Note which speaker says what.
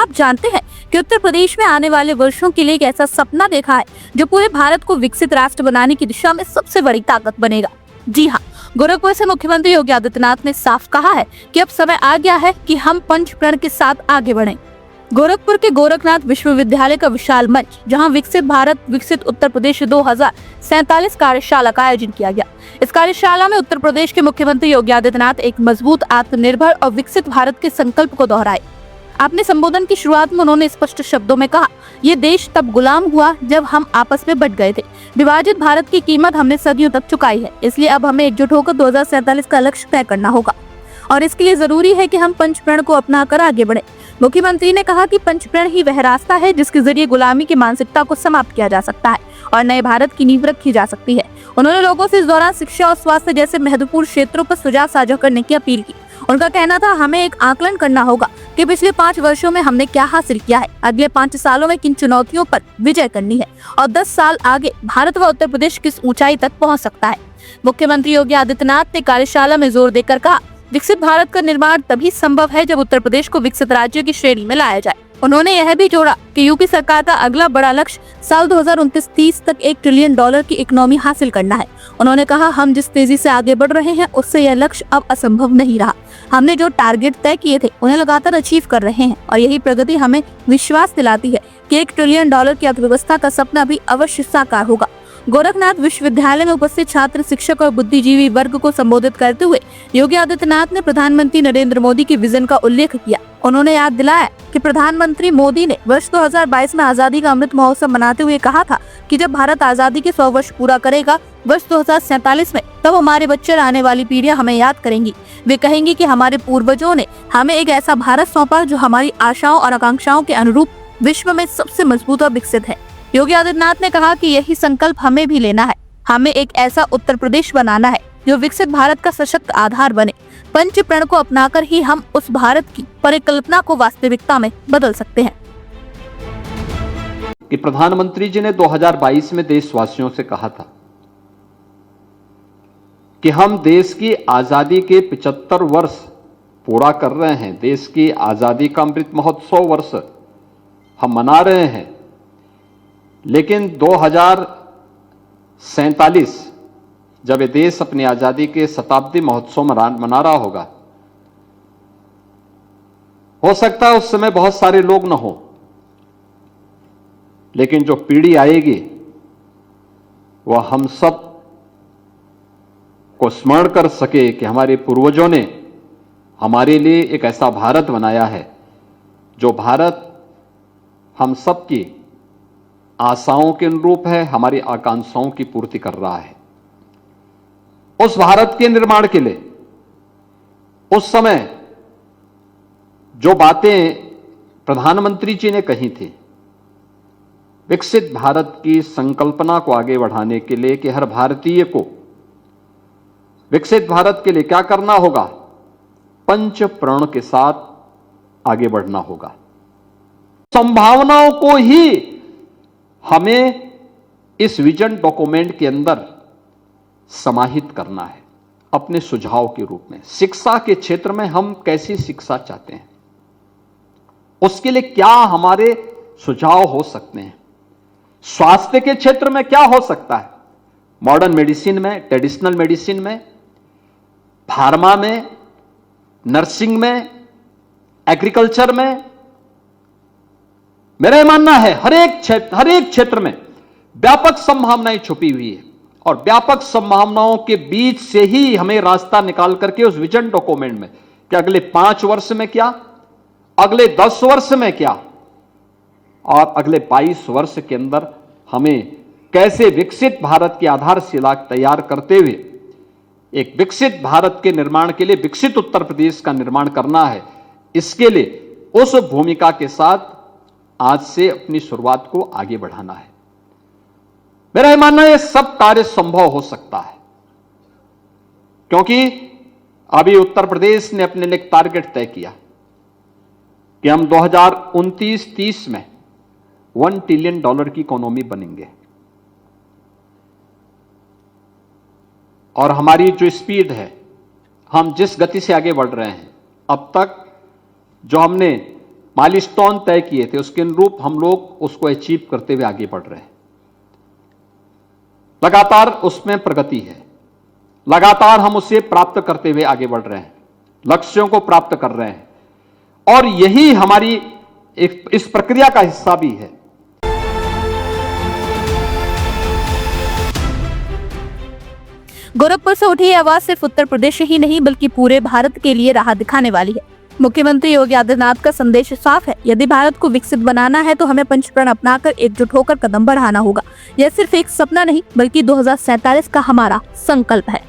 Speaker 1: आप जानते हैं कि उत्तर प्रदेश में आने वाले वर्षों के लिए एक ऐसा सपना देखा है जो पूरे भारत को विकसित राष्ट्र बनाने की दिशा में सबसे बड़ी ताकत बनेगा। जी हाँ, गोरखपुर से मुख्यमंत्री योगी आदित्यनाथ ने साफ कहा है कि अब समय आ गया है कि हम पंच प्रण के साथ आगे बढ़ें। गोरखपुर के गोरखनाथ विश्वविद्यालय का विशाल मंच, जहां विकसित भारत विकसित उत्तर प्रदेश 2047 कार्यशाला का आयोजन किया गया। इस कार्यशाला में उत्तर प्रदेश के मुख्यमंत्री योगी आदित्यनाथ एक मजबूत, आत्मनिर्भर और विकसित भारत के संकल्प को दोहराए। अपने संबोधन की शुरुआत में उन्होंने स्पष्ट शब्दों में कहा, ये देश तब गुलाम हुआ जब हम आपस में बंट गए थे। विभाजित भारत की कीमत हमने सदियों तक चुकाई है, इसलिए अब हमें एकजुट होकर 2047 का लक्ष्य तय करना होगा और इसके लिए जरूरी है कि हम पंच प्रण को अपनाकर आगे बढ़े। मुख्यमंत्री ने कहा कि पंच प्रण ही वह रास्ता है जिसके जरिए गुलामी की मानसिकता को समाप्त किया जा सकता है और नए भारत की नींव रखी जा सकती है। उन्होंने लोगों से इस दौरान शिक्षा और स्वास्थ्य जैसे महत्वपूर्ण क्षेत्रों पर सुझाव साझा करने की अपील की। उनका कहना था, हमें एक आकलन करना होगा कि पिछले 5 वर्षों में हमने क्या हासिल किया है, अगले 5 सालों में किन चुनौतियों पर विजय करनी है और 10 साल आगे भारत व उत्तर प्रदेश किस ऊंचाई तक पहुंच सकता है। मुख्यमंत्री योगी आदित्यनाथ ने कार्यशाला में जोर देकर कहा, विकसित भारत का निर्माण तभी संभव है जब उत्तर प्रदेश को विकसित राज्य की श्रेणी में लाया जाए। उन्होंने यह भी जोड़ा कि यूपी सरकार का अगला बड़ा लक्ष्य साल 2029-30 तक $1 ट्रिलियन की इकोनॉमी हासिल करना है। उन्होंने कहा, हम जिस तेजी से आगे बढ़ रहे हैं उससे यह लक्ष्य अब असंभव नहीं रहा। हमने जो टारगेट तय किए थे उन्हें लगातार अचीव कर रहे हैं और यही प्रगति हमें विश्वास दिलाती है कि $1 ट्रिलियन की अर्थव्यवस्था का सपना भी अवश्य साकार होगा। गोरखनाथ विश्वविद्यालय में उपस्थित छात्र, शिक्षक और बुद्धिजीवी वर्ग को संबोधित करते हुए योगी आदित्यनाथ ने प्रधानमंत्री नरेंद्र मोदी की विजन का उल्लेख किया। उन्होंने याद दिलाया कि प्रधानमंत्री मोदी ने वर्ष 2022 में आजादी का अमृत महोत्सव मनाते हुए कहा था कि जब भारत आजादी के 100 वर्ष पूरा करेगा वर्ष 2047 में, तब हमारे बच्चे, आने वाली पीढ़ियां हमें याद करेंगी। वे कहेंगी कि हमारे पूर्वजों ने हमें एक ऐसा भारत सौंपा जो हमारी आशाओं और आकांक्षाओं के अनुरूप विश्व में सबसे मजबूत और विकसित है। योगी आदित्यनाथ ने कहा कि यही संकल्प हमें भी लेना है। हमें एक ऐसा उत्तर प्रदेश बनाना है जो विकसित भारत का सशक्त आधार बने। पंच प्रण को अपनाकर ही हम उस भारत की परिकल्पना को वास्तविकता में बदल सकते हैं।
Speaker 2: कि प्रधानमंत्री जी ने 2022 में देशवासियों से कहा था कि हम देश की आजादी के 75 वर्ष पूरा कर रहे हैं। देश की आजादी का अमृत महोत्सव वर्ष हम मना रहे हैं, लेकिन 2047 जब ये देश अपनी आजादी के शताब्दी महोत्सव मना रहा होगा, हो सकता है उस समय बहुत सारे लोग न हो, लेकिन जो पीढ़ी आएगी वह हम सब को स्मरण कर सके कि हमारे पूर्वजों ने हमारे लिए एक ऐसा भारत बनाया है जो भारत हम सब की आशाओं के अनुरूप है, हमारी आकांक्षाओं की पूर्ति कर रहा है। उस भारत के निर्माण के लिए उस समय जो बातें प्रधानमंत्री जी ने कही थी, विकसित भारत की संकल्पना को आगे बढ़ाने के लिए कि हर भारतीय को विकसित भारत के लिए क्या करना होगा, पंच प्रण के साथ आगे बढ़ना होगा। संभावनाओं को ही हमें इस विजन डॉक्यूमेंट के अंदर समाहित करना है अपने सुझाव के रूप में। शिक्षा के क्षेत्र में हम कैसी शिक्षा चाहते हैं, उसके लिए क्या हमारे सुझाव हो सकते हैं। स्वास्थ्य के क्षेत्र में क्या हो सकता है, मॉडर्न मेडिसिन में, ट्रेडिशनल मेडिसिन में, फार्मा में, नर्सिंग में, एग्रीकल्चर में। मेरा मानना है हर एक क्षेत्र में व्यापक संभावनाएं छुपी हुई है और व्यापक संभावनाओं के बीच से ही हमें रास्ता निकाल करके उस विजन डॉक्यूमेंट में कि अगले 5 वर्ष में क्या, अगले 10 वर्ष में क्या और अगले 22 वर्ष के अंदर हमें कैसे विकसित भारत की आधारशिला तैयार करते हुए एक विकसित भारत के निर्माण के लिए विकसित उत्तर प्रदेश का निर्माण करना है। इसके लिए उस भूमिका के साथ आज से अपनी शुरुआत को आगे बढ़ाना है। मेरा यह मानना है यह सब कार्य संभव हो सकता है, क्योंकि अभी उत्तर प्रदेश ने अपने लिए एक टारगेट तय किया कि हम 2029-30 में $1 ट्रिलियन की इकोनॉमी बनेंगे और हमारी जो स्पीड है, हम जिस गति से आगे बढ़ रहे हैं, अब तक जो हमने माइलस्टोन तय किए थे, उसके अनुरूप हम लोग उसको अचीव करते हुए आगे बढ़ रहे हैं। लगातार उसमें प्रगति है, लगातार हम उसे प्राप्त करते हुए आगे बढ़ रहे हैं, लक्ष्यों को प्राप्त कर रहे हैं, और यही हमारी इस प्रक्रिया का हिस्सा भी है।
Speaker 1: गोरखपुर से उठी ये आवाज सिर्फ उत्तर प्रदेश ही नहीं बल्कि पूरे भारत के लिए राह दिखाने वाली है। मुख्यमंत्री योगी आदित्यनाथ का संदेश साफ है, यदि भारत को विकसित बनाना है तो हमें पंचप्रण अपनाकर एकजुट होकर कदम बढ़ाना होगा। यह सिर्फ एक सपना नहीं बल्कि 2047 का हमारा संकल्प है।